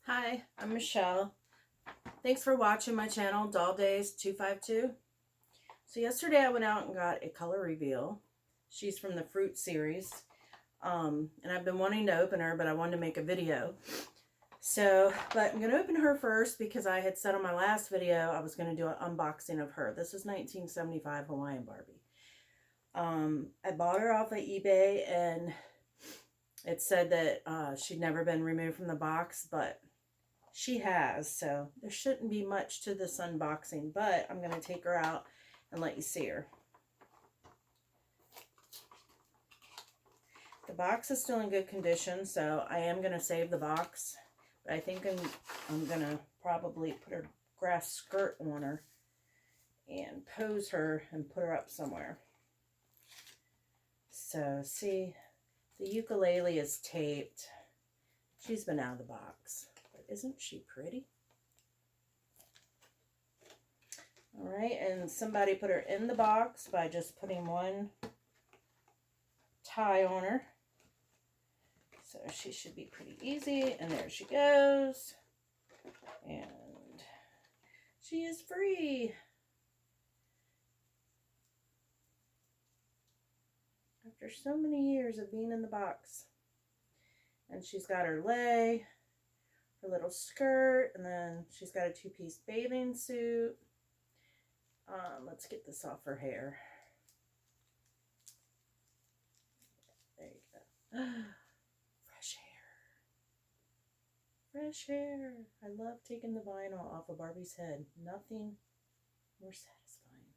Hi, I'm Michelle. Thanks for watching my channel, Doll Days 252. So yesterday I went out and got a color reveal. She's from the Fruit series. And I've been wanting to open her, but I wanted to make a video. But I'm going to open her first because I had said on my last video I was going to do an unboxing of her. This is 1975 Hawaiian Barbie. I bought her off of eBay and it said that she'd never been removed from the box, but she has, so there shouldn't be much to this unboxing, but I'm going to take her out and let you see her. The box is still in good condition, so I am going to save the box, but I think I'm going to probably put her grass skirt on her and pose her and put her up somewhere. So, see, the ukulele is taped. She's been out of the box. Isn't she pretty? All right, and somebody put her in the box by just putting one tie on her. So she should be pretty easy. And there she goes. And she is free. After so many years of being in the box. And she's got her lei, her little skirt, and then she's got a two-piece bathing suit. Let's get this off her hair. There you go. Fresh hair. Fresh hair. I love taking the vinyl off of Barbie's head. Nothing more satisfying.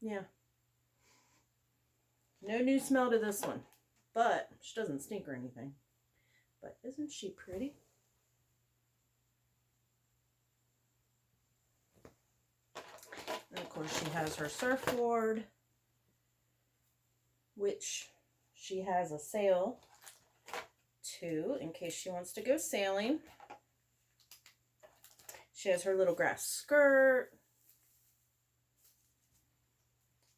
Yeah. No new smell to this one. But she doesn't stink or anything. But isn't she pretty? And of course she has her surfboard, which she has a sail too, in case she wants to go sailing. She has her little grass skirt.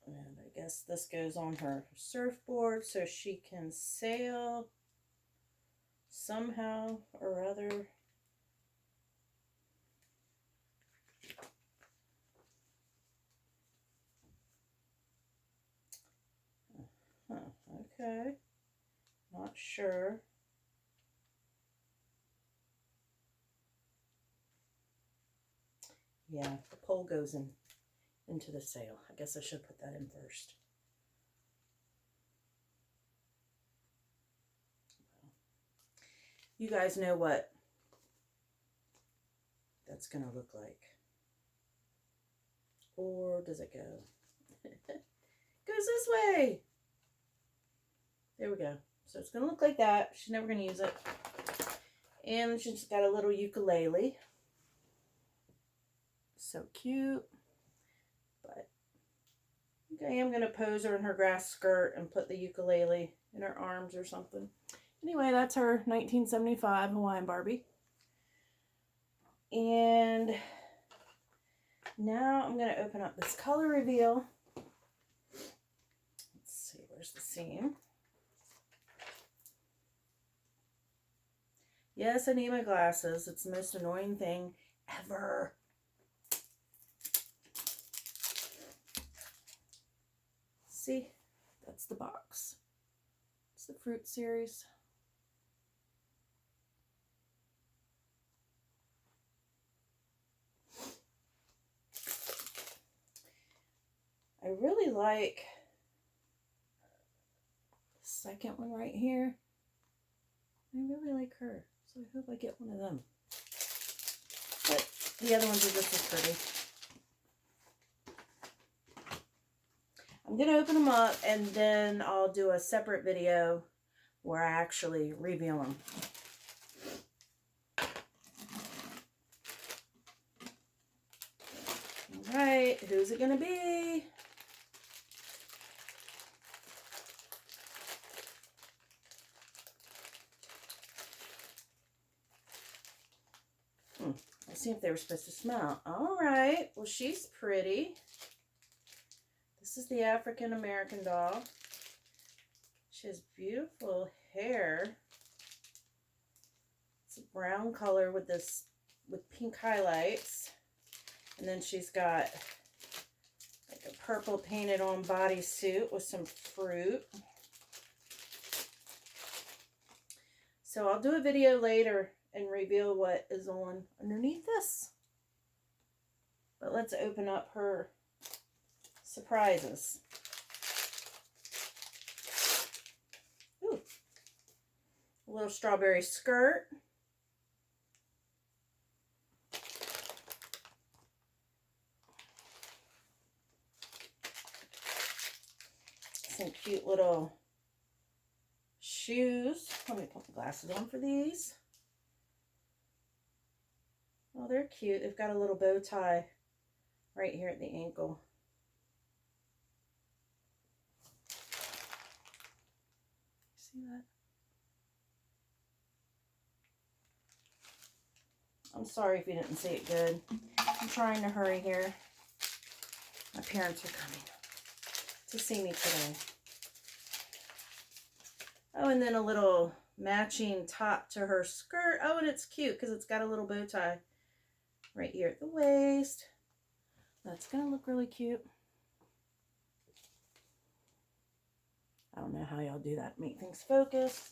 And I guess this goes on her surfboard so she can sail somehow or other. Okay. Not sure. Yeah, the pole goes into the sail. I guess I should put that in first. You guys know what that's going to look like. Or does it go? Goes this way. There we go. So it's going to look like that. She's never going to use it. And she's got a little ukulele. So cute. But I am going to pose her in her grass skirt and put the ukulele in her arms or something. Anyway, that's her 1975 Hawaiian Barbie. And now I'm going to open up this color reveal. Let's see, where's the seam? Yes, I need my glasses. It's the most annoying thing ever. See, that's the box. It's the Fruit series. I really like the second one right here. I really like her, so I hope I get one of them. But the other ones are just as pretty. I'm going to open them up and then I'll do a separate video where I actually reveal them. Alright, who's it going to be? Let's see if they were supposed to smell. Alright, well she's pretty. This is the African American doll. She has beautiful hair. brown color with this, with pink highlights. And then she's got like a purple painted on bodysuit with some fruit. So I'll do a video later and reveal what is on underneath this. But let's open up her surprises. Ooh. A little strawberry skirt. Some cute little shoes. Let me put the glasses on for these. Oh, they're cute. They've got a little bow tie right here at the ankle. See that? I'm sorry if you didn't see it good. I'm trying to hurry here. My parents are coming to see me today. Oh, and then a little matching top to her skirt. Oh, and it's cute because it's got a little bow tie right here at the waist. That's going to look really cute. I don't know how y'all do that. Make things focus.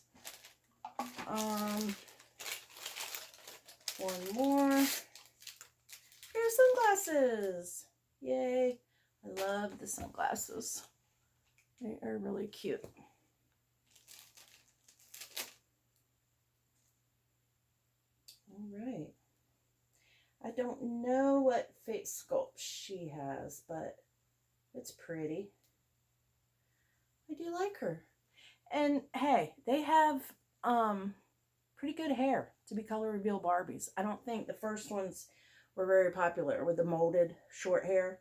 One more. Pair of sunglasses. Yay. I love the sunglasses. They are really cute. All right. I don't know what face sculpt she has, but it's pretty. I do like her. And hey, they have pretty good hair to be color reveal Barbies. I don't think the first ones were very popular with the molded short hair.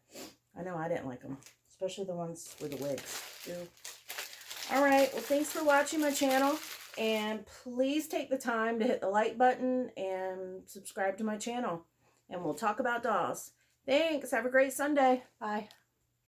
I know I didn't like them, especially the ones with the wigs. Ew. All right, well, thanks for watching my channel, and please take the time to hit the like button and subscribe to my channel, and we'll talk about dolls. Thanks. Have a great Sunday. Bye.